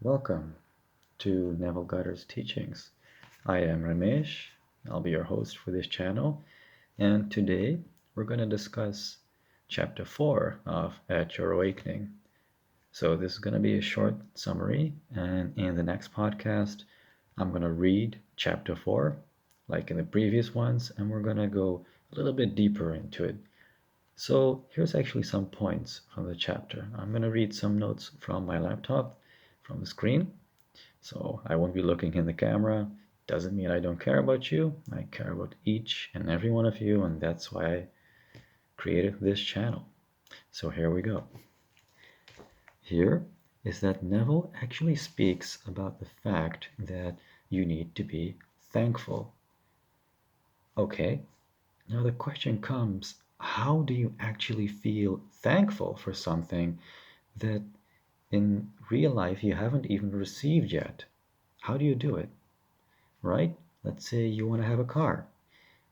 Welcome to Neville Goddard's teachings. I am Ramesh. I'll be your host for this channel. And today we're going to discuss chapter 4 of At Your Awakening. So this is going to be a short summary. And in the next podcast, I'm going to read chapter 4 like in the previous ones. And we're going to go a little bit deeper into it. So here's actually some points from the chapter. I'm going to read some notes from my laptop, from the screen. So I won't be looking in the camera. Doesn't mean I don't care about you. I care about each and every one of you, and that's why I created this channel. So here we go. Here is that Neville actually speaks about the fact that you need to be thankful. Okay, now the question comes, how do you actually feel thankful for something that in real life you haven't even received yet? How do you do it? Right? Let's say you want to have a car.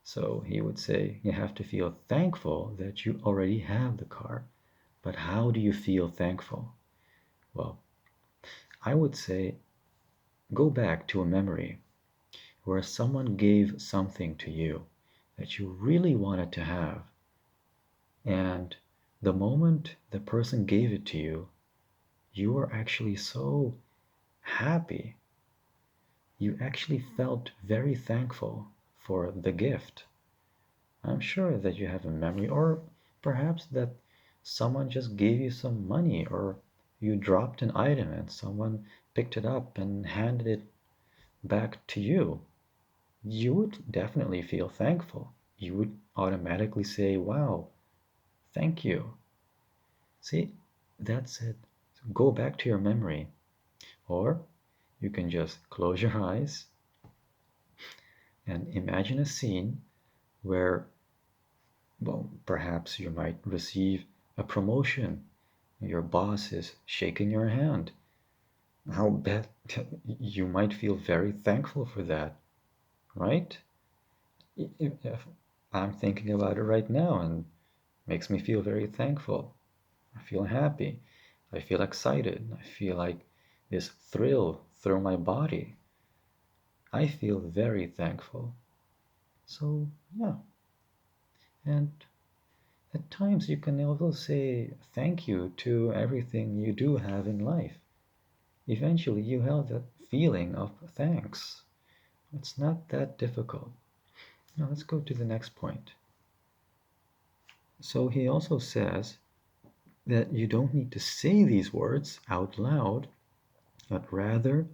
So he would say you have to feel thankful that you already have the car. But how do you feel thankful? Well, I would say go back to a memory where someone gave something to you that you really wanted to have. And the moment the person gave it to you, you were actually so happy. You actually felt very thankful for the gift. I'm sure that you have a memory, or perhaps that someone just gave you some money, or you dropped an item and someone picked it up and handed it back to you. You would definitely feel thankful. You would automatically say, wow, thank you. See, that's it. So go back to your memory, or you can just close your eyes and imagine a scene where, well, perhaps you might receive a promotion. Your boss is shaking your hand. I'll bet you might feel very thankful for that, right? If I'm thinking about it right now and makes me feel very thankful. I feel happy. I feel excited. I feel like this thrill through my body. I feel very thankful. So, yeah. And at times you can also say thank you to everything you do have in life. Eventually you have that feeling of thanks. It's not that difficult. Now let's go to the next point. So he also says that you don't need to say these words out loud, but rather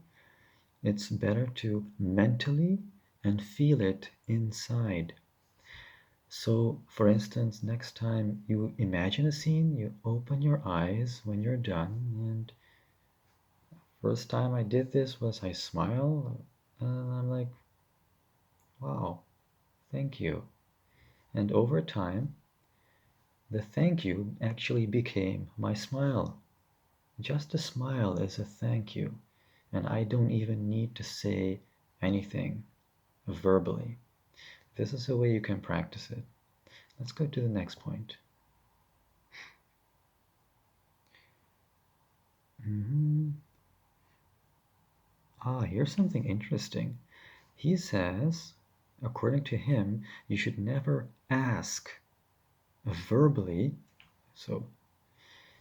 it's better to mentally and feel it inside. So, for instance, next time you imagine a scene, you open your eyes when you're done, and first time I did this was I smile, and I'm like, wow, thank you. And over time, the thank you actually became my smile. Just a smile is a thank you, and I don't even need to say anything verbally. This is a way you can practice it. Let's go to the next point. Mhm. Here's something interesting. He says, according to him, you should never ask verbally, so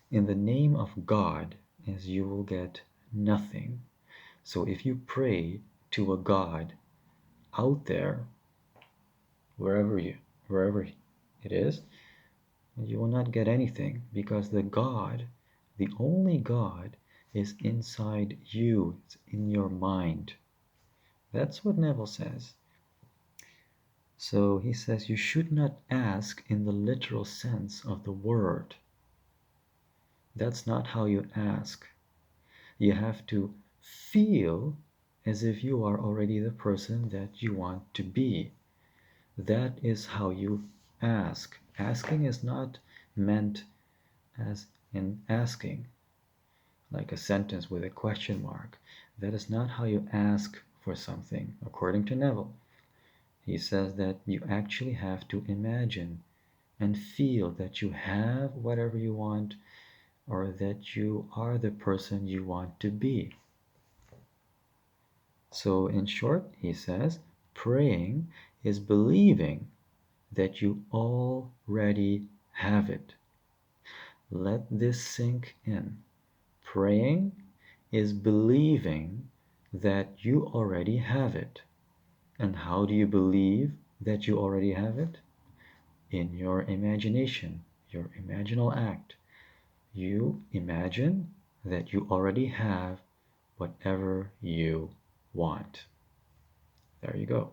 in the name of God, as you will get nothing. So if you pray to a God out there, wherever you wherever it is, you will not get anything because the God, the only God, is inside you. It's in your mind. That's what Neville says. So he says you should not ask in the literal sense of the word. That's not how you ask. You have to feel as if you are already the person that you want to be. That is how you ask. Asking is not meant as in asking, like a sentence with a question mark. That is not how you ask for something, according to Neville. He says that you actually have to imagine and feel that you have whatever you want or that you are the person you want to be. So, in short, he says, praying is believing that you already have it. Let this sink in. Praying is believing that you already have it. And how do you believe that you already have it? In your imagination, your imaginal act. You imagine that you already have whatever you want. There you go.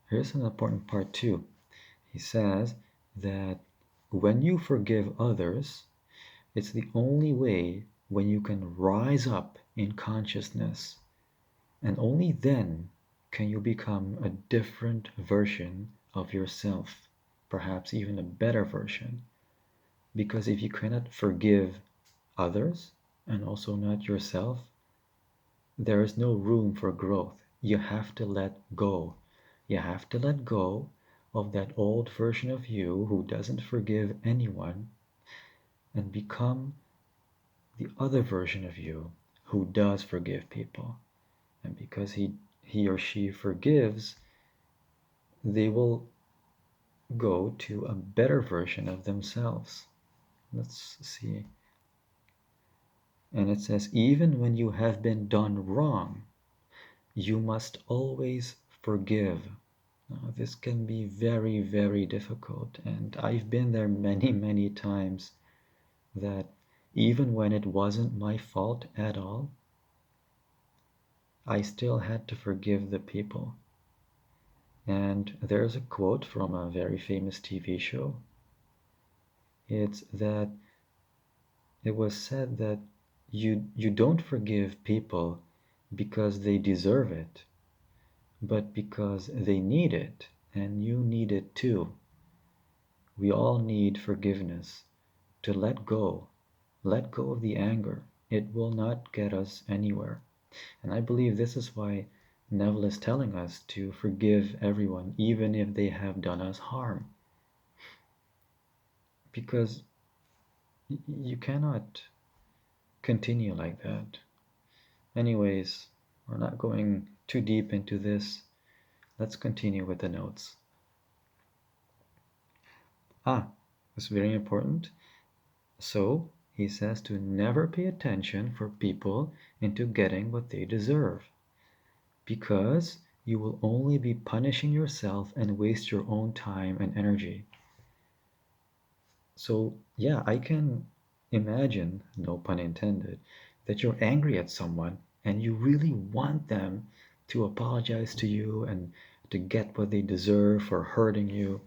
Here's an important part too. He says that when you forgive others, it's the only way when you can rise up in consciousness, and only then can you become a different version of yourself, perhaps even a better version. Because if you cannot forgive others and also not yourself, there is no room for growth. You have to let go. You have to let go of that old version of you who doesn't forgive anyone and become the other version of you who does forgive people. And because he or she forgives, they will go to a better version of themselves. Let's see. And it says, even when you have been done wrong, you must always forgive. Now, this can be very, very difficult. And I've been there many, many times that even when it wasn't my fault at all, I still had to forgive the people. And there's a quote from a very famous TV show. It's that it was said that you don't forgive people because they deserve it, but because they need it, and you need it too. We all need forgiveness to let go. Let go of the anger. It will not get us anywhere. And I believe this is why Neville is telling us to forgive everyone, even if they have done us harm. Because you cannot continue like that. Anyways, we're not going too deep into this. Let's continue with the notes. It's very important. So, he says to never pay attention for people into getting what they deserve, because you will only be punishing yourself and waste your own time and energy. So, yeah, I can imagine, no pun intended, that you're angry at someone and you really want them to apologize to you and to get what they deserve for hurting you.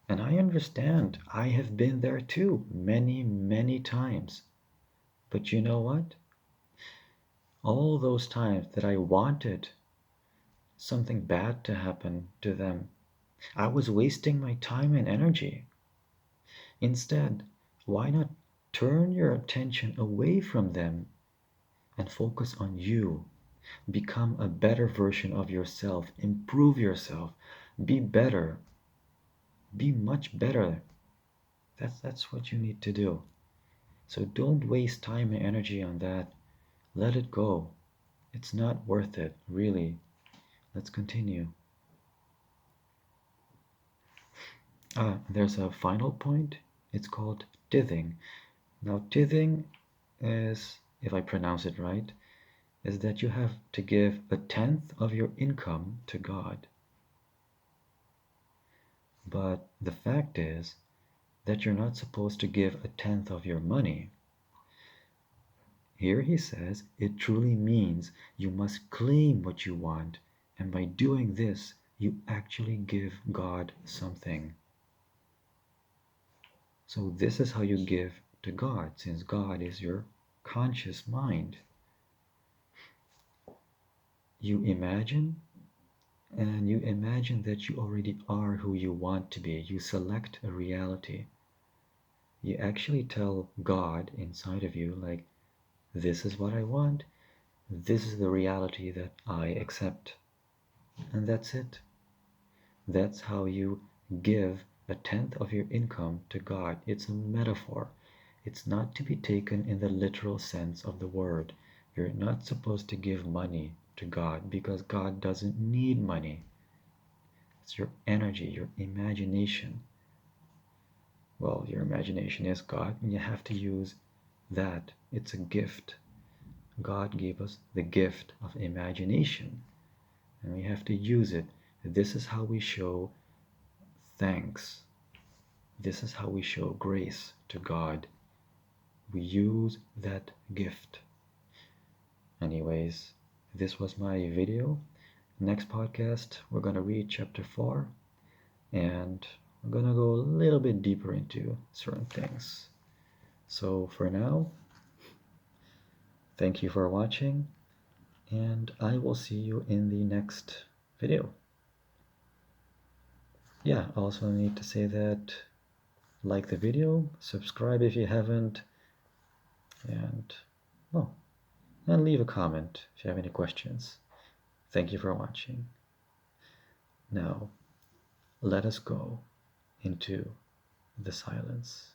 And I understand, I have been there too, many, many times. But you know what? All those times that I wanted something bad to happen to them, I was wasting my time and energy. Instead, why not turn your attention away from them and focus on you? Become a better version of yourself. Improve yourself. Be better. Be much better. That's what you need to do. So don't waste time and energy on that. Let it go. It's not worth it, really. Let's continue. There's a final point. It's called tithing. Now, tithing is, if I pronounce it right, is that you have to give a tenth of your income to God. But the fact is that you're not supposed to give a tenth of your money. Here he says it truly means you must claim what you want, and by doing this, you actually give God something. So this is how you give to God, since God is your conscious mind. You imagine, and you imagine that you already are who you want to be. You select a reality. You actually tell God inside of you, like, this is what I want. This is the reality that I accept. And that's it. That's how you give a tenth of your income to God. It's a metaphor. It's not to be taken in the literal sense of the word. You're not supposed to give money to God because God doesn't need money. It's your energy, your imagination. Well, your imagination is God, and you have to use that. It's a gift. God gave us the gift of imagination, and we have to use it. This is how we show thanks. This is how we show grace to God. We use that gift. Anyways, this was my video. Next podcast, we're going to read chapter 4, and we're going to go a little bit deeper into certain things. So for now, thank you for watching, and I will see you in the next video. Yeah, I also need to say that like the video, subscribe if you haven't, and well, and leave a comment if you have any questions. Thank you for watching. Now, let us go into the silence.